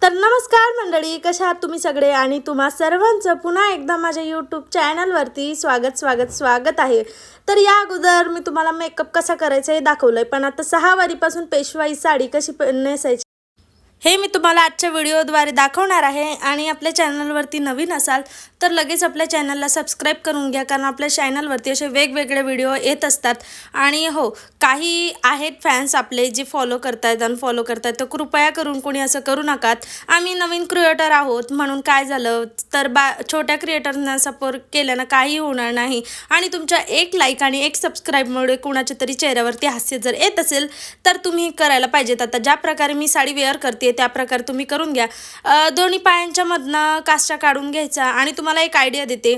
तर नमस्कार मंडळी, कशा आहात तुम्ही सगळे आणि तुम्हा सर्वांचं पुन्हा एकदा माझ्या यूट्यूब चॅनलवरती स्वागत आहे। तर या अगोदर मी तुम्हाला मेकअप कसा करायचा हे दाखवलंय, पण आता 6 वारीपासून पेशवाई साडी कशी नेसायची हे मी तुम्हाला आजच्या व्हिडिओद्वारे दाखवणार आहे। आणि आपल्या चॅनलवरती नवीन असाल तर लगेच आपल्या चॅनलला सबस्क्राइब करून घ्या, कारण आपल्या चॅनलवरती असे वेगवेगळे व्हिडिओ येत असतात। आणि हो, काही आहेत फॅन्स आपले जे फॉलो करतात अनफॉलो करतात, तर कृपया करून कोणी असं करू नका। आम्ही नवीन क्रिएटर आहोत म्हणून काय झालं तर छोट्या क्रिएटरना सपोर्ट केल्यानं काही होणार नाही, आणि तुमच्या एक लाईक आणि एक सबस्क्राईबमुळे कोणाच्या तरी चेहऱ्यावरती हास्य जर येत असेल तर तुम्ही करायला पाहिजेत। आता ज्या प्रकारे मी साडी वेअर करते त्या प्रकारे तुम्ही करून घ्या। दोन्ही पायांच्या मधनं काष्टा काढून घ्यायचा, आणि तुम्हाला एक आयडिया देते,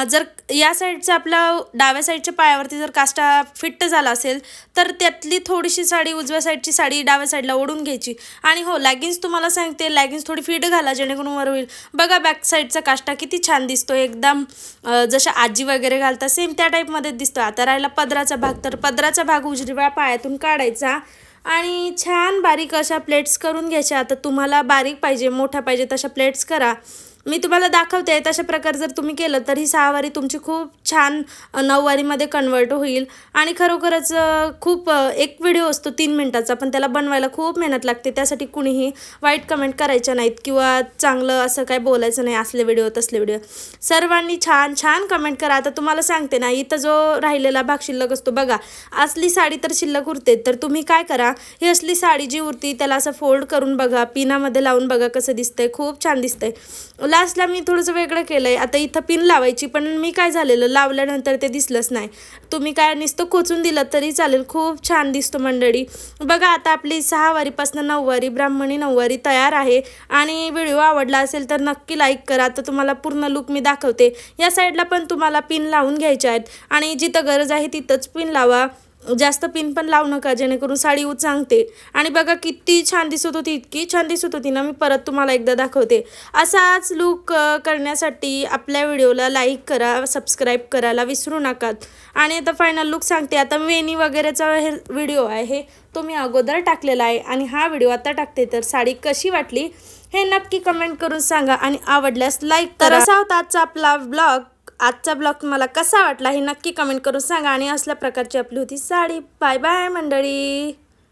जर या साईडचा आपला डाव्या साईडच्या पायावरती जर काष्टा फिट झाला असेल तर त्यातली थोडीशी साडी उजव्या साईडची साडी डाव्या साईडला ओढून घ्यायची। आणि हो, लेगिन्स तुम्हाला सांगते, लेगिन्स थोडी फिट घाला जेणेकरून वर होईल। बघा बॅक साईडचा काष्टा किती छान दिसतो, एकदम जशा आजी वगैरे घालतात सेम त्या टाईपमध्ये दिसतो। आता राहिला पदराचा भाग, तर पदराचा भाग उजव्या पायातून काढायचा आणि छान बारीक अशा प्लेट्स करून घ्यायच्या। आता तुम्हाला बारीक पाहिजे मोठा पाहिजे तशा प्लेट्स करा, मी तुम्हाला दाखवते। तशा प्रकारे जर तुम्ही केलं तर ही 6 वारी तुमची खूप छान 9 वारीमध्ये कन्वर्ट होईल। आणि खरोखरच खूप एक व्हिडिओ असतो 3 मिनिटाचा, पण त्याला बनवायला खूप मेहनत लागते। त्यासाठी कुणीही वाईट कमेंट करायच्या नाहीत किंवा चांगलं असं काय बोलायचं नाही, असले व्हिडिओ तसले व्हिडिओ। सर्वांनी छान छान कमेंट करा। आता तुम्हाला सांगते ना, इथं जो राहिलेला भाग शिल्लक असतो बघा, असली साडी तर शिल्लक उरते, तर तुम्ही काय करा, ही असली साडी जी उरती त्याला असं फोल्ड करून बघा, पिनामध्ये लावून बघा कसं दिसतंय, खूप छान दिसतंय। लास्टला मी थोडंसं वेगळं केलंय, आता इथं पिन लावायची, पण मी काय झालेलं लावल्यानंतर ते दिसलंच नाही। तुम्ही काय नुसतं खोचून दिलं तरी चालेल, खूप छान दिसतो मंडळी। बघा आता आपली 6 वारीपासून 9 वारी ब्राह्मणी 9 वारी तयार आहे। आणि व्हिडिओ आवडला असेल तर नक्की लाईक करा। तर तुम्हाला पूर्ण लुक मी दाखवते। या साईडला पण तुम्हाला पिन लावून घ्यायच्या आहेत, आणि जिथं गरज आहे तिथंच पिन लावा, जास्त पिन पण लावू नका जेणेकरून साडी उचांगते। आणि बघा किती छान दिसत होती, इतकी छान दिसत होती ना, मी परत तुम्हाला एकदा दाखवते। असाच लुक करण्यासाठी आपल्या व्हिडिओला लाईक करा, सबस्क्राईब करायला विसरू नका। आणि आता फायनल लुक सांगते। आता वेणी वगैरेचा हे व्हिडिओ आहे तो मी अगोदर टाकलेला आहे, आणि हा व्हिडिओ आता टाकते। तर साडी कशी वाटली हे नक्की कमेंट करून सांगा, आणि आवडल्यास लाईक करा। असा होता आजचा आपला ब्लॉग। आजचा ब्लॉग मला कसा वाटला हे नक्की कमेंट करून सांगा, आणि असल्या प्रकारची आपली होती साडी। बाय बाय मंडळी।